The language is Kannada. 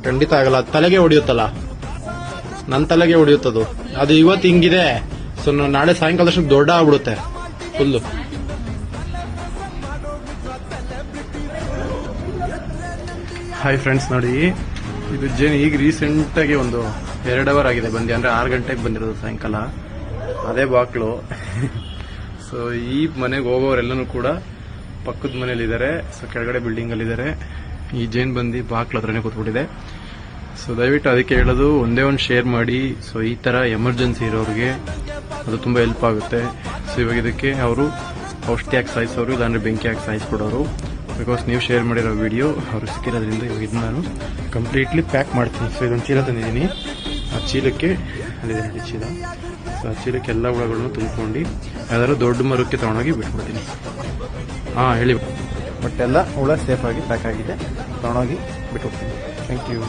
ಖಂಡಿತ ಆಗಲ್ಲ. ತಲೆಗೆ ಹೊಡಿಯುತ್ತಲ್ಲ, ನನ್ನ ತಲೆಗೆ ಹೊಡಿಯುತ್ತದು. ಅದು ಇವತ್ತು ಹಿಂಗಿದೆ, ಸೊ ನಾಳೆ ಸಾಯಂಕಾಲದಷ್ಟು ದೊಡ್ಡ ಆಗ್ಬಿಡುತ್ತೆ ಫುಲ್ಲು. ಹಾಯ್ ಫ್ರೆಂಡ್ಸ್, ನೋಡಿ ಇದು ಜೇನು ಈಗ ರೀಸೆಂಟಾಗಿ ಒಂದು 2 ಅವರ್ ಆಗಿದೆ ಬಂದು, ಅಂದ್ರೆ 6 ಗಂಟೆಗೆ ಬಂದಿರೋದು ಸಾಯಂಕಾಲ. ಅದೇ ಬಾಕ್ಲು. ಸೊ ಈ ಮನೆಗೆ ಹೋಗೋರೆಲ್ಲನೂ ಕೂಡ ಪಕ್ಕದ ಮನೇಲಿದ್ದಾರೆ, ಸೊ ಕೆಳಗಡೆ ಬಿಲ್ಡಿಂಗ್ ಅಲ್ಲಿ ಇದ್ದಾರೆ. ಈ ಜೇನ್ ಬಂದು ಬಾಕ್ಲ ಹತ್ರನೇ ಕೂತ್ಬಿಟ್ಟಿದೆ. ಸೊ ದಯವಿಟ್ಟು ಅದಕ್ಕೆ ಹೇಳೋದು, ಒಂದೇ ಒಂದು ಶೇರ್ ಮಾಡಿ. ಸೊ ಈ ತರ ಎಮರ್ಜೆನ್ಸಿ ಇರೋರಿಗೆ ಅದು ತುಂಬಾ ಹೆಲ್ಪ್ ಆಗುತ್ತೆ. ಸೊ ಇವಾಗ ಇದಕ್ಕೆ ಅವರು ಔಷಧಿ ಹಾಕಿ ಸಾಯಿಸೋರು, ಇಲ್ಲಾಂದ್ರೆ ಬೆಂಕಿ ಹಾಕಿ ಸಾಯಿಸ್ಕೊಡೋರು. ಬಿಕಾಸ್ ನೀವು ಶೇರ್ ಮಾಡಿರೋ ವಿಡಿಯೋ ಅವ್ರು ಸಿಕ್ಕಿರೋದ್ರಿಂದ ಇವಾಗ ಇದು ನಾನು ಕಂಪ್ಲೀಟ್ಲಿ ಪ್ಯಾಕ್ ಮಾಡ್ತೀನಿ. ಸೊ ಇದೊಂದು ಚೀಲ ತಂದಿದ್ದೀನಿ, ಆ ಚೀಲಕ್ಕೆ ಅಲ್ಲಿದೆ ನೋಡಿ ಚೀಲ. ಸೊ ಆ ಚೀಲಕ್ಕೆ ಎಲ್ಲ ಹುಳಗಳನ್ನು ತುಂಬಿಕೊಂಡು ಯಾವ್ದಾದ್ರು ದೊಡ್ಡ ಮರಕ್ಕೆ ತಗೊಂಡೋಗಿ ಬಿಟ್ಬಿಡ್ತೀನಿ. ಹೇಳಿ. ಬಟ್ ಎಲ್ಲ ಹುಳ ಸೇಫ್ ಆಗಿ ಪ್ಯಾಕ್ ಆಗಿದೆ, ತಗೊಂಡೋಗಿ ಬಿಟ್ಬಿಡ್ತೀನಿ. Thank you.